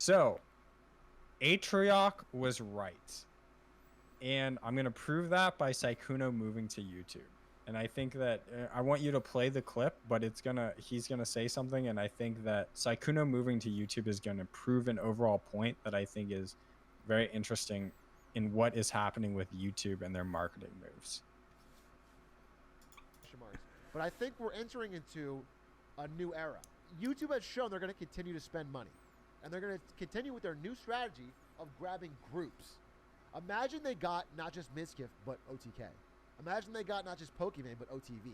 So Atrioc was right. And I'm going to prove that by Skykkuno moving to YouTube. And I think that I want you to play the clip, but he's going to say something. And I think that Skykkuno moving to YouTube is going to prove an overall point that I think is very interesting in what is happening with YouTube and their marketing moves. But I think we're entering into a new era. YouTube has shown they're going to continue to spend money. And they're going to continue with their new strategy of grabbing groups. Imagine they got not just Mizkif, but OTK. Imagine they got not just Pokemon, but OTV.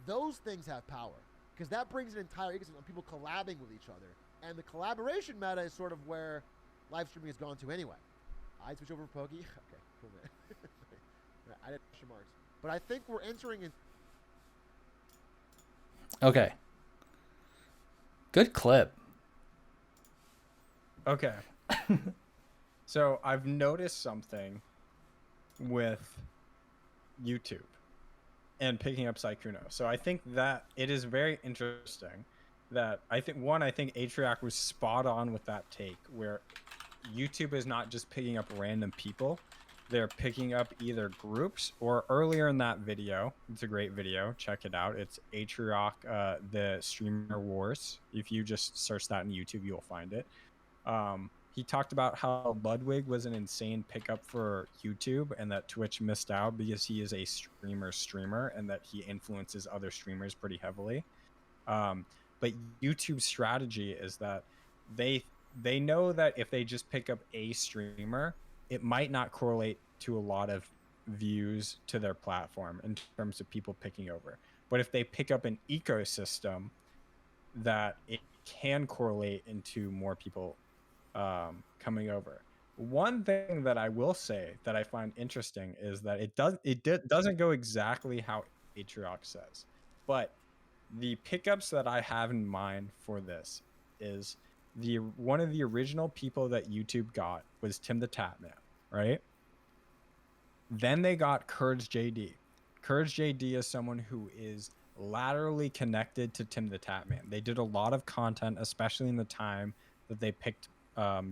Those things have power, because that brings an entire ecosystem of people collabing with each other. And the collaboration meta is sort of where live streaming has gone to anyway. I switch over to Poke. Okay, cool, man. I did question marks. But I think we're entering in. Okay. Good clip. Okay. So I've noticed something with YouTube and picking up Skykkuno. So I think that it is very interesting that I think Atrioc was spot on with that take, where YouTube is not just picking up random people. They're picking up either groups, or earlier in that video, it's a great video, check it out. It's Atrioc, the Streamer Wars. If you just search that in YouTube, you'll find it. He talked about how Ludwig was an insane pickup for YouTube and that Twitch missed out because he is a streamer and that he influences other streamers pretty heavily. But YouTube's strategy is that they know that if they just pick up a streamer, it might not correlate to a lot of views to their platform in terms of people picking over. But if they pick up an ecosystem, that it can correlate into more people coming over. One thing that I will say that I find interesting is that it doesn't go exactly how Atrioc says, but the pickups that I have in mind for this is one of the original people that YouTube got was Tim the Tatman, right? Then they got Courage JD. Courage JD is someone who is laterally connected to Tim the Tatman. They did a lot of content, especially in the time that they picked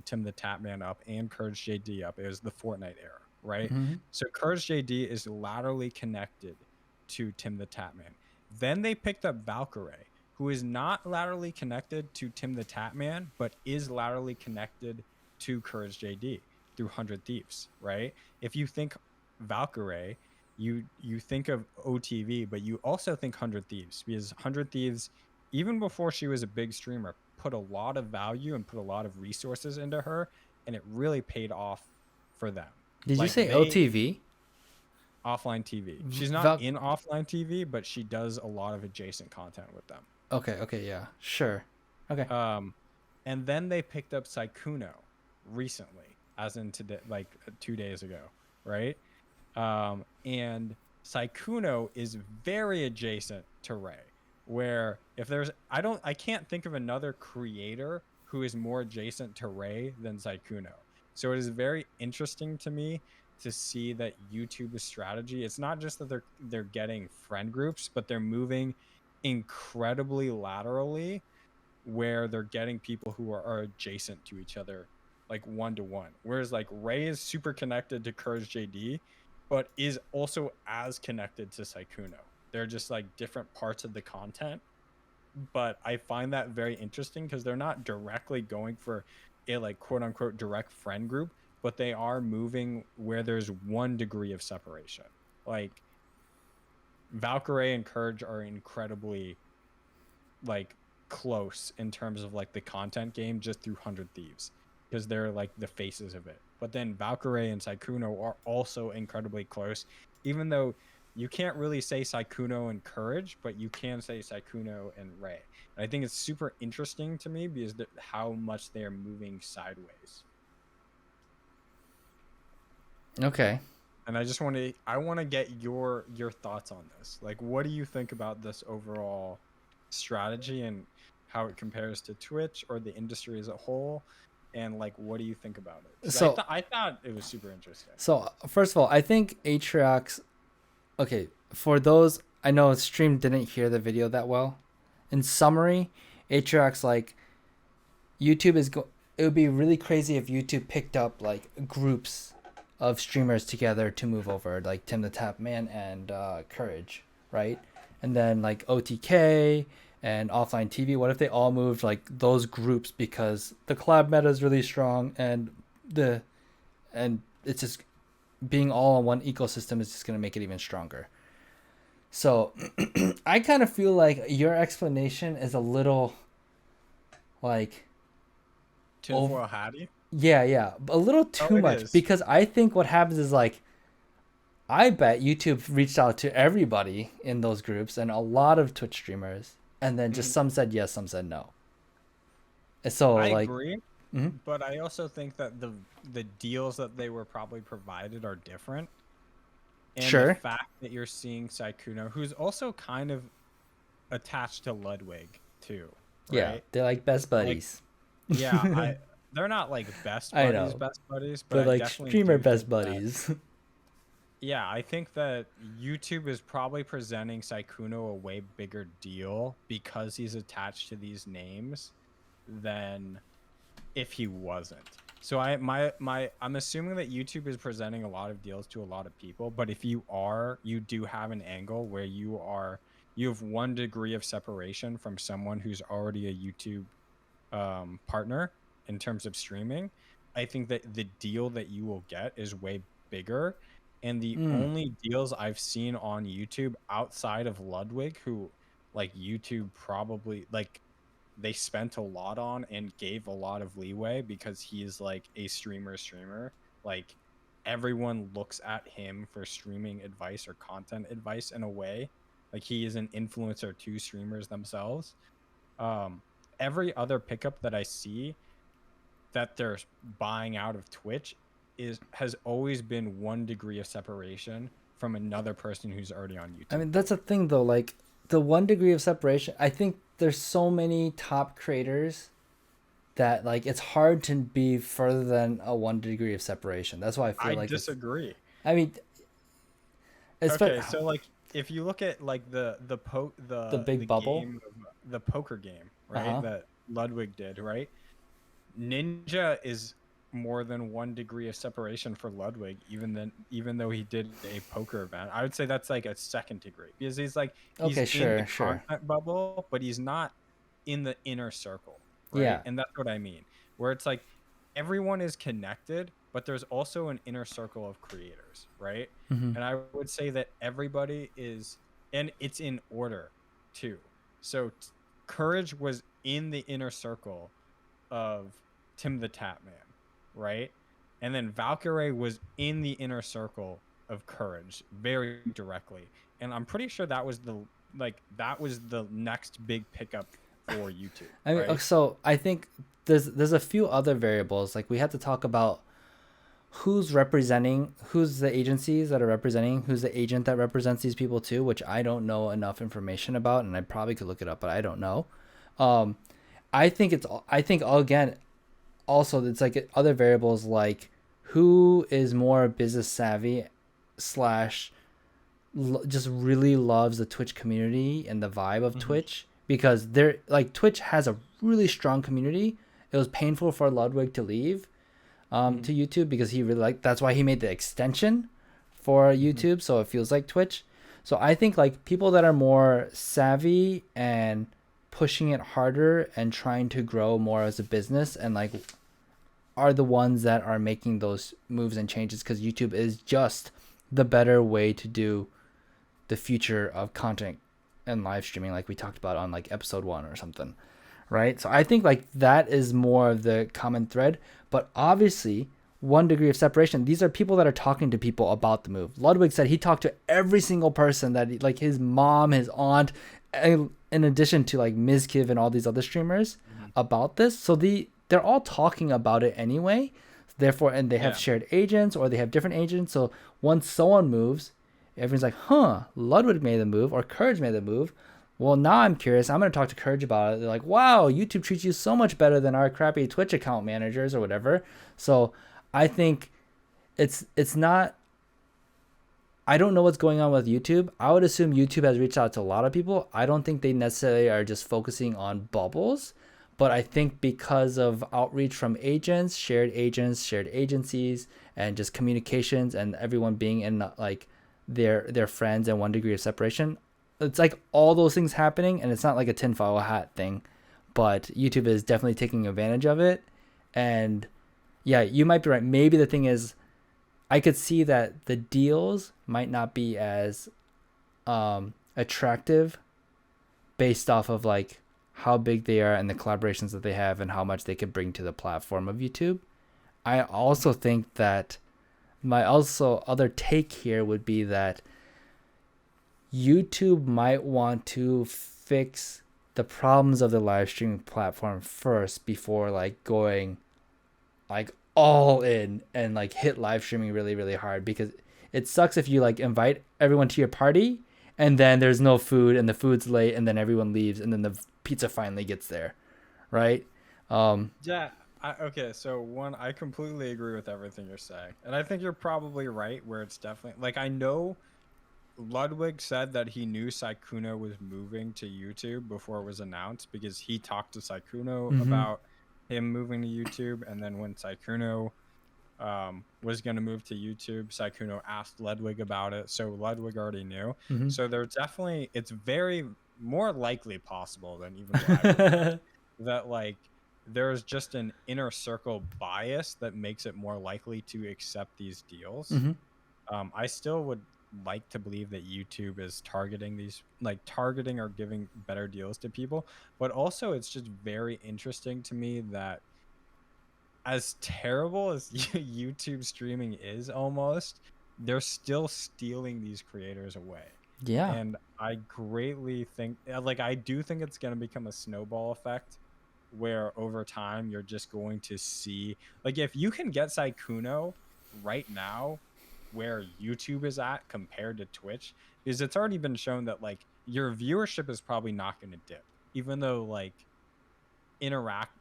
Tim the Tatman up and Courage JD up. It was the Fortnite era, right? Mm-hmm. So Courage JD is laterally connected to Tim the Tatman. Then they picked up Valkyrae, who is not laterally connected to Tim the Tatman, but is laterally connected to Courage JD through 100 Thieves, right? If you think Valkyrae, you think of OTV, but you also think 100 Thieves, because 100 Thieves, even before she was a big streamer, put a lot of value and put a lot of resources into her, and it really paid off for them. Did you say OTV? Offline TV. She's not in offline TV, but she does a lot of adjacent content with them. Okay, yeah, sure. Okay. And then they picked up Skykkuno recently, as in today, like 2 days ago, right? And Skykkuno is very adjacent to Ray, where if there's, I can't think of another creator who is more adjacent to Ray than Skykkuno. So it is very interesting to me to see that YouTube's strategy, it's not just that they're getting friend groups, but they're moving incredibly laterally, where they're getting people who are adjacent to each other, like one-to-one. Whereas like Ray is super connected to Courage JD, but is also as connected to Skykkuno. They're just like different parts of the content. But I find that very interesting because they're not directly going for a like quote unquote direct friend group, but they are moving where there's 1 degree of separation. Like Valkyrae and Courage are incredibly like close in terms of like the content game just through 100 Thieves, because they're like the faces of it. But then Valkyrae and Skykkuno are also incredibly close, even though you can't really say Skykkuno and Courage, but you can say Skykkuno and Ray. And I think it's super interesting to me because how much they're moving sideways. Okay. And I want to get your thoughts on this. Like, what do you think about this overall strategy and how it compares to Twitch or the industry as a whole? And like, what do you think about it? So I thought it was super interesting. So first of all, I think Atrioc's, okay, for those, I know stream didn't hear the video that well. In summary, Atrioc's like, YouTube is it would be really crazy if YouTube picked up like groups of streamers together to move over, like Tim the Tap Man and Courage, right? And then like OTK and Offline TV. What if they all moved like those groups because the collab meta is really strong and it's just being all in one ecosystem is just gonna make it even stronger. So I kind of feel like your explanation is a little like Tinfoil Hattie? yeah, a little too much is. because I think what happens is like I bet YouTube reached out to everybody in those groups and a lot of Twitch streamers, and then just some said yes, some said no. And so I like, agree, mhm. but I also think that the deals that they were probably provided are different. And the Sure, fact that you're seeing Skykkuno, who's also kind of attached to Ludwig too, yeah, right? they're like best Like, buddies. yeah, they're not like I know, best buddies, but but I like definitely streamer do best think that, buddies. yeah, I think that YouTube is probably presenting Skykkuno a way bigger deal because he's attached to these names than if he wasn't. So I'm assuming that YouTube is presenting a lot of deals to a lot of people, but if you do have an angle where you have 1 degree of separation from someone who's already a YouTube partner in terms of streaming. I think that the deal that you will get is way bigger. And the Mm. only deals I've seen on YouTube outside of Ludwig, who like YouTube probably like they spent a lot on and gave a lot of leeway because he's like a streamer. Like everyone looks at him for streaming advice or content advice in a way. Like he is an influencer to streamers themselves. Um, every other pickup that I see that they're buying out of Twitch has always been 1 degree of separation from another person who's already on I YouTube. mean, that's a thing though. Like the 1 degree of separation. I think there's so many top creators that like it's hard to be further than a 1 degree of separation. That's why I feel I like it's. disagree. I mean, it's Okay, so like if you look at like the the big bubble. game the poker game, Uh right? huh. That Ludwig did, right? Ninja is more than 1 degree of separation for Ludwig, even though he did a poker event. I would say that's like a 2nd degree because he's Okay, in the sure. content bubble, but he's not in the inner circle, right? Yeah. And that's what I mean. Where it's like everyone is connected, but there's also an inner circle of creators, right? Mm-hmm. And I would say that everybody is, and it's in order too. So Courage was in the inner circle of Tim the Tap Man, right? And then Valkyrie was in the inner circle of Courage very directly. And I'm pretty sure that was the next big pickup for YouTube. I mean, Right? so I think there's a few other variables. Like we have to talk about who's the agencies that are representing, who's the agent that represents these people too, which I don't know enough information about, and I probably could look it up, but I don't know. I think again, also it's like other variables like who is more business savvy slash just really loves the Twitch community and the vibe of Twitch, because they're like Twitch has a really strong community. It was painful for Ludwig to leave to YouTube because he really that's why he made the extension for YouTube, so it feels like Twitch. So I think like people that are more savvy and pushing it harder and trying to grow more as a business and like are the ones that are making those moves and changes, because YouTube is just the better way to do the future of content and live streaming, like we talked about on like episode 1 or something, right? So I think like that is more of the common thread, but obviously 1 degree of separation, these are people that are talking to people about the move. Ludwig said he talked to every single person that like his mom, his aunt, in addition to like Mizkiv and all these other streamers about this. So they're all talking about it anyway. Therefore, and they have shared agents or they have different agents. So once someone moves, everyone's like, huh, Ludwig made the move or Courage made the move. Well, now I'm curious. I'm going to talk to Courage about it. They're like, wow, YouTube treats you so much better than our crappy Twitch account managers or whatever. So I think it's not, I don't know what's going on with YouTube. I would assume YouTube has reached out to a lot of people. I don't think they necessarily are just focusing on bubbles, But I think because of outreach from agents, shared agencies, and just communications, and everyone being in like their friends and 1 degree of separation, it's like all those things happening, and it's not like a tinfoil hat thing, but YouTube is definitely taking advantage of it. And yeah, you might be right. Maybe the thing is, I could see that the deals might not be as attractive based off of like how big they are and the collaborations that they have and how much they could bring to the platform of YouTube. I also think that my also other take here would be that YouTube might want to fix the problems of the live streaming platform first before like going like all in and like hit live streaming really, really hard, because it sucks if you like invite everyone to your party and then there's no food and the food's late and then everyone leaves and then the pizza finally gets there, right? Yeah. Okay, so one, I completely agree with everything you're saying, and I think you're probably right. Where it's definitely like, I know Ludwig said that he knew Skykkuno was moving to YouTube before it was announced, because he talked to Skykkuno about him moving to YouTube, and then when Skykkuno was going to move to YouTube, Skykkuno asked Ludwig about it, so Ludwig already knew. So there's definitely, it's very more likely possible than even what I would that like there's just an inner circle bias that makes it more likely to accept these deals. I still would like to believe that YouTube is targeting these, like targeting or giving better deals to people, but also it's just very interesting to me that as terrible as YouTube streaming is, almost, they're still stealing these creators away. Yeah. And I greatly think, like, I do think it's going to become a snowball effect where over time you're just going to see, like, if you can get Skykkuno right now where YouTube is at compared to Twitch, is it's already been shown that like your viewership is probably not going to dip, even though like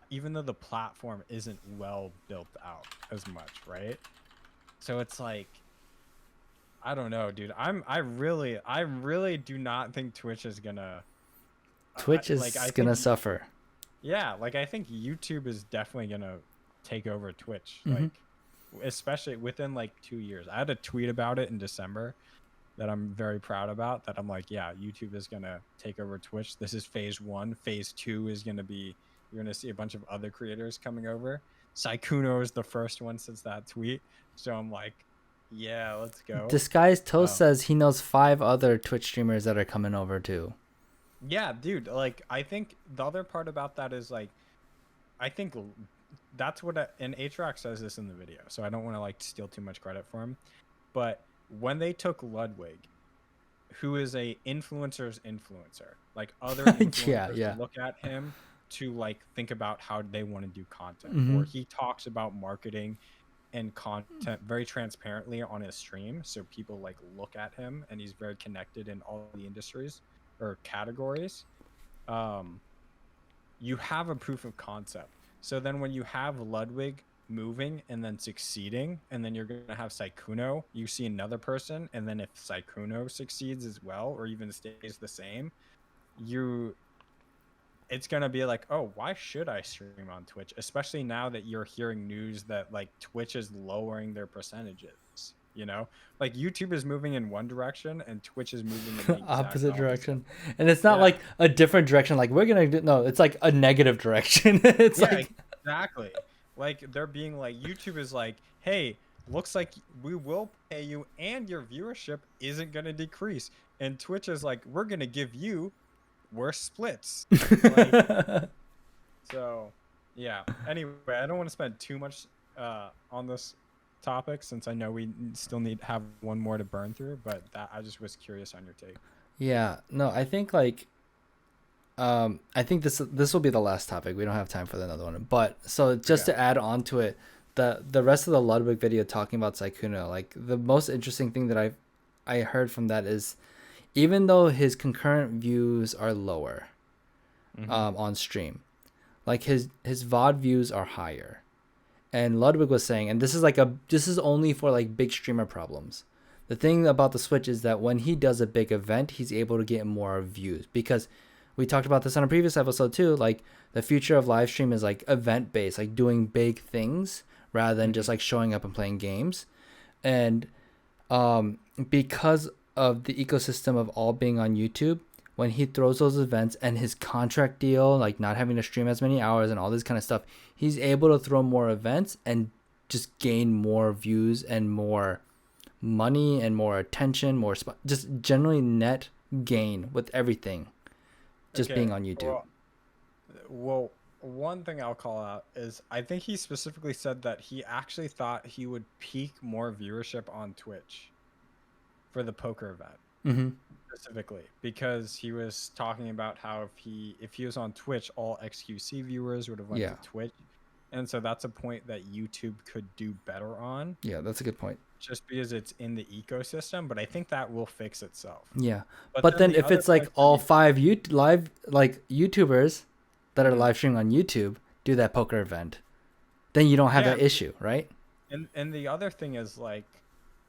even though the platform isn't well built out as much, right? So it's like, I don't know, dude. I really do not think Twitch is gonna gonna suffer. Yeah, like I think YouTube is definitely gonna take over Twitch, like especially within like 2 years. I had a tweet about it in December that I'm very proud about, that I'm like, yeah, YouTube is gonna take over Twitch. This is phase 1. Phase 2 is gonna be, you're gonna see a bunch of other creators coming over. Skykkuno is the first one since that tweet, so I'm like, yeah, let's go. Disguised Toast says he knows 5 other Twitch streamers that are coming over too. Yeah, dude. Like, I think the other part about that is like, I think that's what and Atrioc says this in the video, so I don't want to like steal too much credit for him. But when they took Ludwig, who is a influencer's influencer, like other influencers look at him to like think about how they want to do content, or he talks about marketing and content very transparently on his stream, so people like look at him, and he's very connected in all the industries or categories. You have a proof of concept. So then when you have Ludwig moving and then succeeding, and then you're going to have Skykkuno, you see another person, and then if Skykkuno succeeds as well or even stays the same, it's going to be like, oh, why should I stream on Twitch? Especially now that you're hearing news that like Twitch is lowering their percentages, you know? Like YouTube is moving in one direction and Twitch is moving in the opposite direction. And it's not like a different direction, like we're going to no, it's like a negative direction. It's like exactly. Like they're being like, YouTube is like, hey, looks like we will pay you and your viewership isn't going to decrease. And Twitch is like, we're going to give you worse splits. Like, so yeah, anyway, I don't want to spend too much on this topic, since I know we still have one more to burn through, but that I just was curious on your take. Yeah, no, I think like I think this will be the last topic. We don't have time for another one, but so just to add on to it, the rest of the Ludwig video talking about Skykkuno, like the most interesting thing that I heard from that is, even though his concurrent views are lower on stream, like his VOD views are higher. And Ludwig was saying, and this is only for like big streamer problems. The thing about the Switch is that when he does a big event, he's able to get more views, because we talked about this on a previous episode too. Like the future of live stream is like event based, like doing big things rather than just like showing up and playing games. And because of the ecosystem of all being on YouTube, when he throws those events and his contract deal, like not having to stream as many hours and all this kind of stuff, he's able to throw more events and just gain more views and more money and more attention, just generally net gain with everything just being on YouTube. Well, one thing I'll call out is I think he specifically said that he actually thought he would peak more viewership on Twitch for the poker event. Specifically because he was talking about how if he was on Twitch, all XQC viewers would have went to Twitch, and so that's a point that YouTube could do better on. Yeah, that's a good point. Just because it's in the ecosystem, but I think that will fix itself. Yeah, but then if it's like all 5 live like YouTubers that are live streaming on YouTube do that poker event, then you don't have that issue, right? And the other thing is like.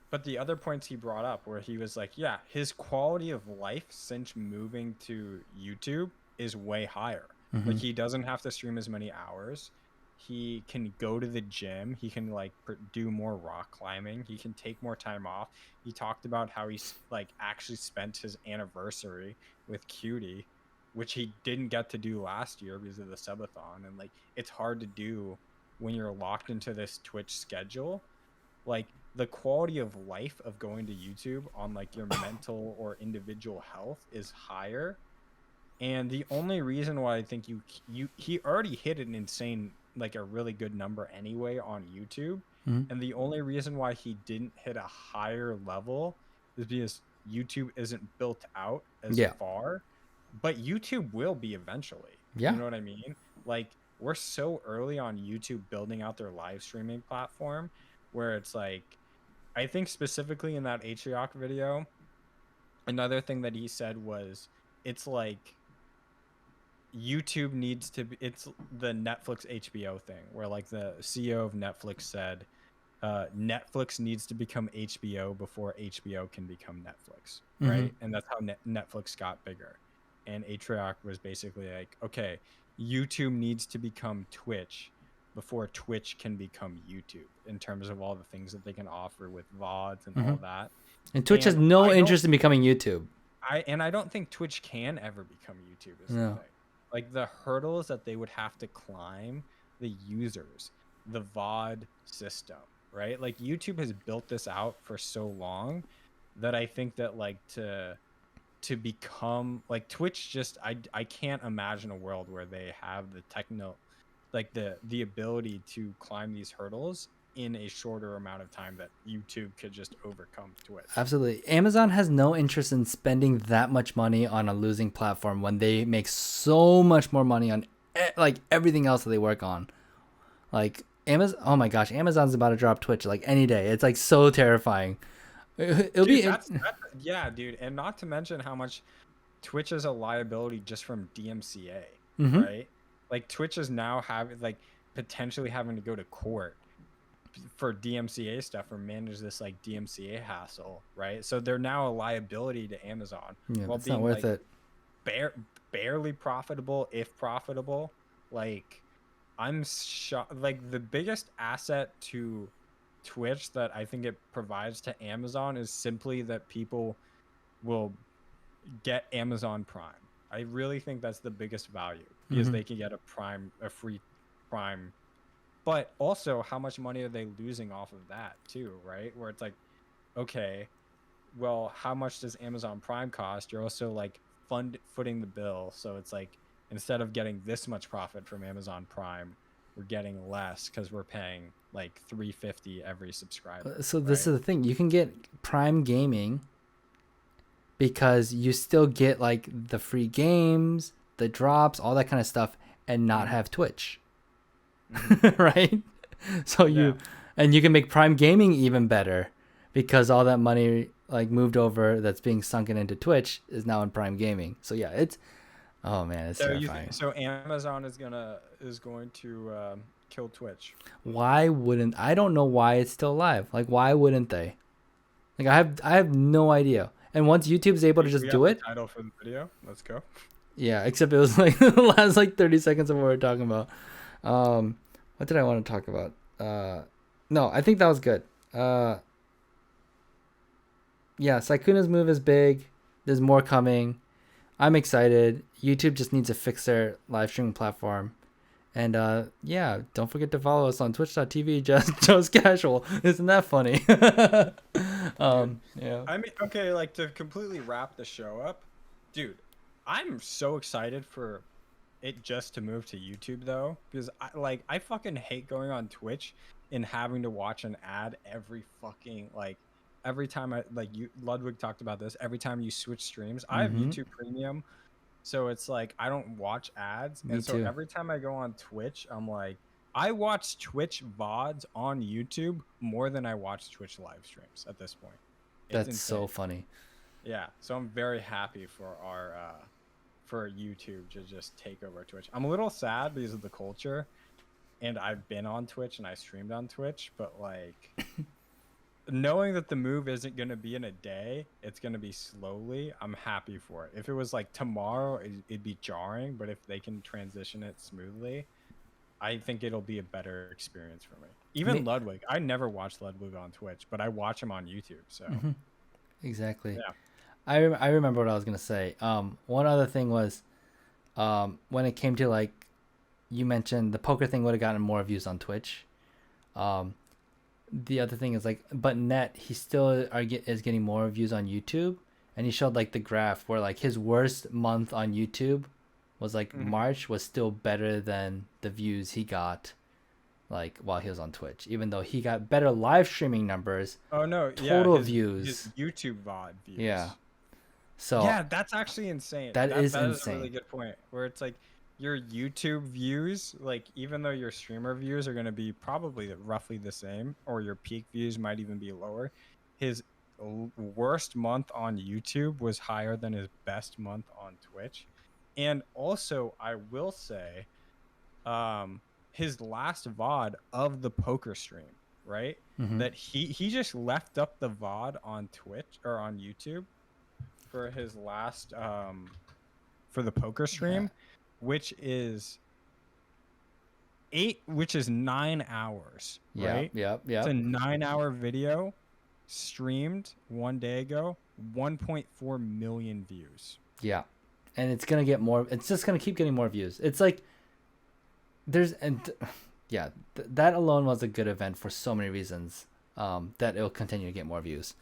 But the other points he brought up where he was like, yeah, his quality of life since moving to YouTube is way higher. Like he doesn't have to stream as many hours. He can go to the gym. He can like do more rock climbing. He can take more time off. He talked about how he's like actually spent his anniversary with Cutie, which he didn't get to do last year because of the subathon. And like, it's hard to do when you're locked into this Twitch schedule. Like, the quality of life of going to YouTube on like your mental or individual health is higher. And the only reason why I think he already hit an insane, like a really good number anyway on YouTube. And the only reason why he didn't hit a higher level is because YouTube isn't built out as far, but YouTube will be eventually. You know what I mean? Like we're so early on YouTube building out their live streaming platform where it's like, I think specifically in that Atrioc video, another thing that he said was it's like YouTube needs to be, it's the Netflix HBO thing where like the CEO of Netflix said Netflix needs to become HBO before HBO can become Netflix, right? And that's how Netflix got bigger. And Atrioc was basically like, okay, YouTube needs to become Twitch before Twitch can become YouTube in terms of all the things that they can offer with VODs and all that. And Twitch has no interest in becoming YouTube. I don't think Twitch can ever become YouTube is the thing. Like the hurdles that they would have to climb, the users, the VOD system, right? Like YouTube has built this out for so long that I think that like to become like Twitch just I can't imagine a world where they have the like the ability to climb these hurdles in a shorter amount of time that YouTube could just overcome Twitch. Absolutely. Amazon has no interest in spending that much money on a losing platform when they make so much more money on like everything else that they work on. Like Amazon, oh my gosh, Amazon's about to drop Twitch like any day. It's like so terrifying. Yeah, dude. And not to mention how much Twitch is a liability just from DMCA, right? Like Twitch is now potentially having to go to court for DMCA stuff or manage this like DMCA hassle, right? So they're now a liability to Amazon. Yeah, it's not worth it. Barely profitable, if profitable. Like I'm shocked. Like the biggest asset to Twitch that I think it provides to Amazon is simply that people will get Amazon Prime. I really think that's the biggest value because they can get a free Prime, but also how much money are they losing off of that too, right? Where it's like, okay, well, how much does Amazon Prime cost? You're also like footing the bill. So it's like, instead of getting this much profit from Amazon Prime, we're getting less because we're paying like $3.50 every subscriber. So this is the thing. You can get Prime Gaming because you still get like the free games, the drops, all that kind of stuff, and not have Twitch. Right? So you can make Prime Gaming even better because all that money like moved over that's being sunken into Twitch is now in Prime Gaming. So yeah, it's terrifying. So Amazon is going to kill Twitch. Why wouldn't I don't know why it's still alive. Like why wouldn't they? Like I have no idea. And once YouTube's able to just do it. Title for the video. Let's go. Yeah, except it was like the last like 30 seconds of what we're talking about. What did I want to talk about? No, I think that was good. Yeah, Saikuna's move is big. There's more coming. I'm excited. YouTube just needs to fix their live streaming platform. And yeah, don't forget to follow us on twitch.tv just casual. Isn't that funny? Yeah. I mean, okay, like to completely wrap the show up, dude, I'm so excited for it just to move to YouTube though, because I fucking hate going on Twitch and having to watch an ad every fucking every time Ludwig talked about this, every time you switch streams. I have Mhm. YouTube Premium, so it's like I don't watch ads. Me And so too. every time I go on Twitch, I'm like, I watch Twitch VODs on YouTube more than I watch Twitch live streams at this point. It's That's insane. so funny. Yeah, so I'm very happy for our for YouTube to just take over Twitch. I'm a little sad because of the culture, and I've been on Twitch and I streamed on Twitch, but like knowing that the move isn't going to be in a day, it's going to be slowly, I'm happy for it. If it was like tomorrow, it'd be jarring, but if they can transition it smoothly, I think it'll be a better experience for me. Even Ludwig, I never watched Ludwig on Twitch, but I watch him on YouTube. So Exactly. yeah. I remember what I was gonna say. One other thing was, when it came to like, you mentioned the poker thing would have gotten more views on Twitch. The other thing is like, but Net he still is getting more views on YouTube, and he showed like the graph where like his worst month on YouTube was like March was still better than the views he got like while he was on Twitch, even though he got better live streaming numbers. Oh no, Total yeah, his views. YouTube VOD views. Yeah. So yeah, that's actually insane. That is that insane. is a really good point. Where it's like your YouTube views, like even though your streamer views are going to be probably roughly the same, or your peak views might even be lower, his worst month on YouTube was higher than his best month on Twitch. And also, I will say, his last VOD of the poker stream, right? That he just left up the VOD on Twitch or on YouTube for his last for the poker stream, which is 9 hours, right? Yeah. It's a 9-hour video streamed one day ago, 1.4 million views. Yeah. And it's gonna get more. It's just gonna keep getting more views. It's like that alone was a good event for so many reasons. That it'll continue to get more views.